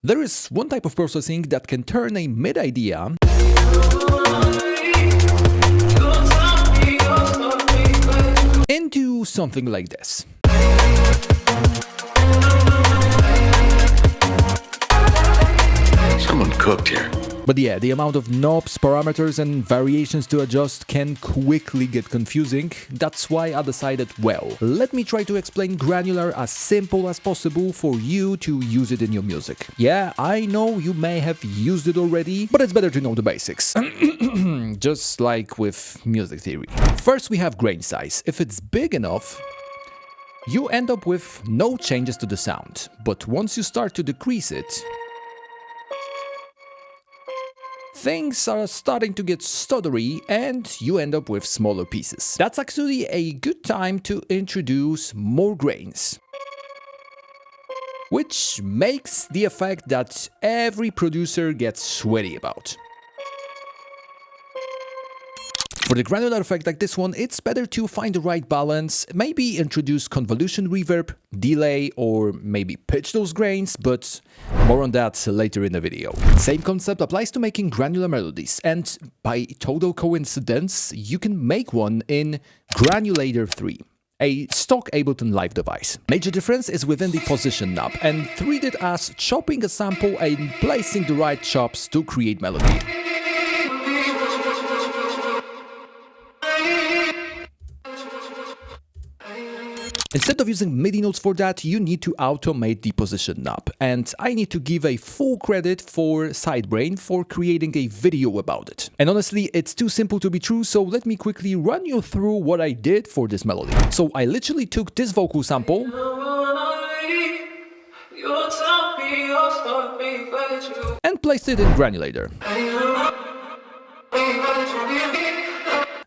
There is one type of processing that can turn a MIDI idea into something like this. Someone cooked here. But yeah, the amount of knobs, parameters and variations to adjust can quickly get confusing. That's why I decided, well, let me try to explain Granular as simple as possible for you to use it in your music. Yeah, I know you may have used it already, but it's better to know the basics. Just like with music theory. First we have grain size. If it's big enough, you end up with no changes to the sound. But once you start to decrease it, things are starting to get stuttery and you end up with smaller pieces. That's actually a good time to introduce more grains, which makes the effect that every producer gets sweaty about. For the granular effect like this one, it's better to find the right balance, maybe introduce convolution reverb, delay, or maybe pitch those grains, but more on that later in the video. Same concept applies to making granular melodies, and by total coincidence, you can make one in Granular 3. A stock Ableton Live device. Major difference is within the position knob, and treat it as chopping a sample and placing the right chops to create melody. Instead of using MIDI notes for that, you need to automate the position knob. And I need to give a full credit for Sidebrain for creating a video about it. And honestly, it's too simple to be true, so let me quickly run you through what I did for this melody. So I literally took this vocal sample and placed it in Granular.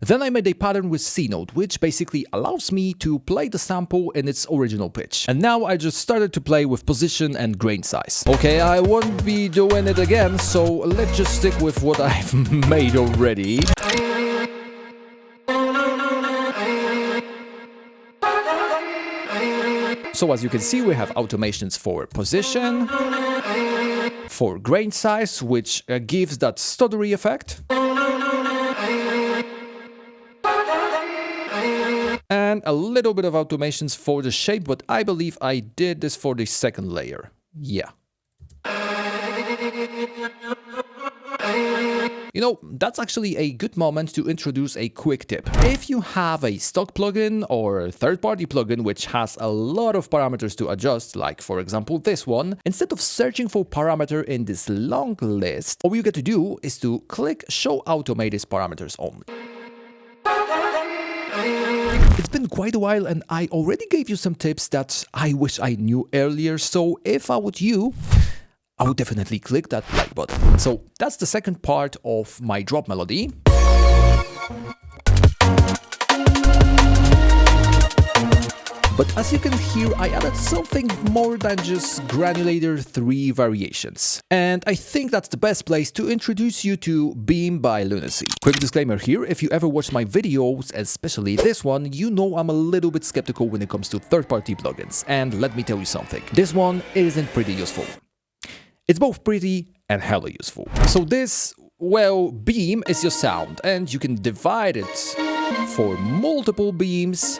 Then I made a pattern with C note, which basically allows me to play the sample in its original pitch. And now I just started to play with position and grain size. Okay, I won't be doing it again, so let's just stick with what I've made already. So as you can see, we have automations for position, for grain size, which gives that stuttery effect, and a little bit of automations for the shape, but I believe I did this for the second layer. Yeah. You know, that's actually a good moment to introduce a quick tip. If you have a stock plugin or third-party plugin which has a lot of parameters to adjust, like for example this one, instead of searching for parameter in this long list, all you get to do is to click Show Automated Parameters Only. It's been quite a while and I already gave you some tips that I wish I knew earlier, so if I were you, I would definitely click that like button. So that's the second part of my drop melody. But as you can hear, I added something more than just Granular 3 variations. And I think that's the best place to introduce you to Beam by Lunacy. Quick disclaimer here, if you ever watch my videos, especially this one, you know I'm a little bit skeptical when it comes to third-party plugins. And let me tell you something, this one isn't pretty useful. It's both pretty and hella useful. So this, well, beam is your sound, and you can divide it for multiple beams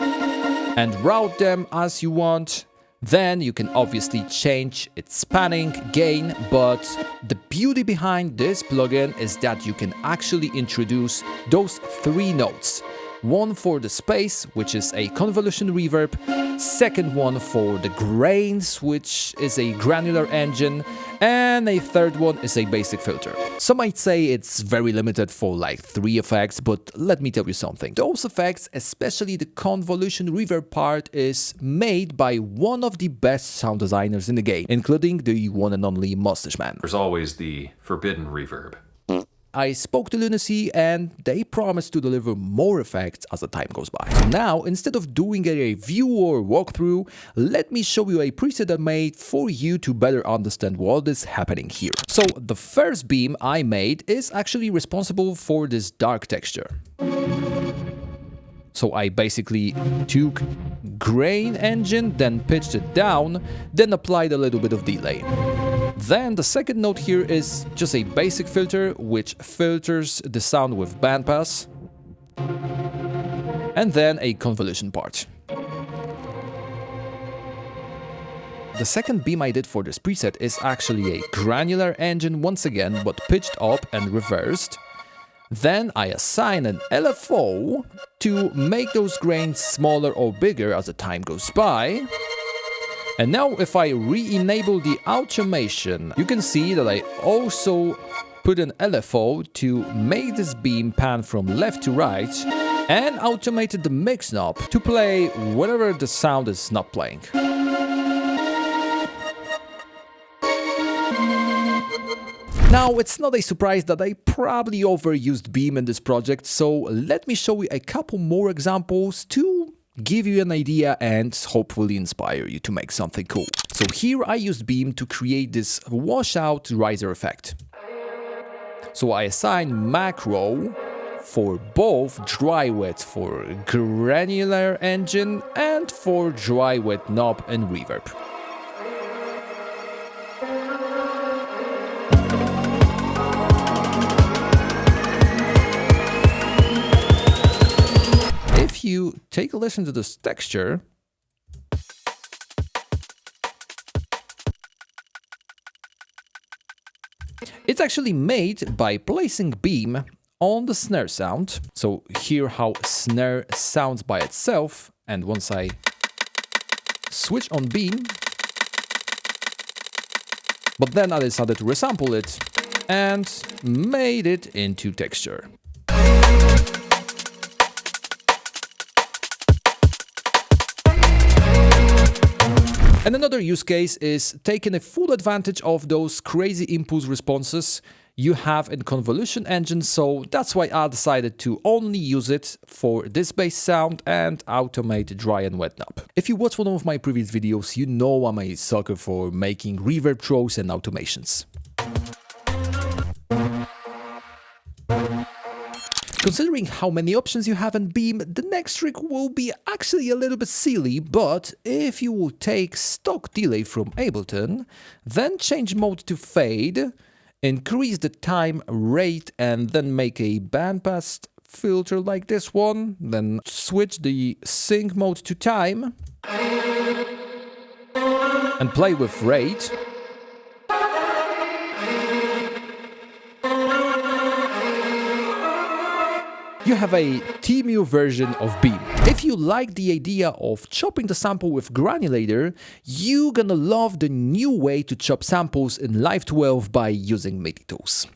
and route them as you want. Then you can obviously change its panning, gain, but the beauty behind this plugin is that you can actually introduce those three notes. One for the space, which is a convolution reverb, second one for the grains, which is a granular engine, and a third one is a basic filter. Some might say it's very limited for like 3 effects, but let me tell you something. Those effects, especially the convolution reverb part, is made by one of the best sound designers in the game, including the one and only Mustache Man. There's always the forbidden reverb. I spoke to Lunacy and they promised to deliver more effects as the time goes by. So now, instead of doing a review or walkthrough, let me show you a preset I made for you to better understand what is happening here. So the first beam I made is actually responsible for this dark texture. So I basically took grain engine, then pitched it down, then applied a little bit of delay. Then the second note here is just a basic filter which filters the sound with bandpass, and then a convolution part. The second beam I did for this preset is actually a granular engine once again, but pitched up and reversed. Then I assign an LFO to make those grains smaller or bigger as the time goes by. And now if I re-enable the automation, you can see that I also put an LFO to make this beam pan from left to right and automated the mix knob to play whenever the sound is not playing. Now, it's not a surprise that I probably overused beam in this project, so let me show you a couple more examples to give you an idea and hopefully inspire you to make something cool. So here I used beam to create this washout riser effect. So I assign macro for both dry wet for granular engine and for dry wet knob and reverb. If you take a listen to this texture, it's actually made by placing beam on the snare sound. So hear how snare sounds by itself, and once I switch on beam, but then I decided to resample it and made it into texture. And another use case is taking a full advantage of those crazy impulse responses you have in convolution engine, so that's why I decided to only use it for this bass sound and automate dry and wet knob. If you watch one of my previous videos, you know I'm a sucker for making reverb throws and automations. Considering how many options you have in Beam, the next trick will be actually a little bit silly, but if you will take stock delay from Ableton, then change mode to fade, increase the time rate, and then make a bandpass filter like this one, then switch the sync mode to time, and play with rate. You have a TMU version of Beam. If you like the idea of chopping the sample with Granulator, you're gonna love the new way to chop samples in Live 12 by using MIDI tools.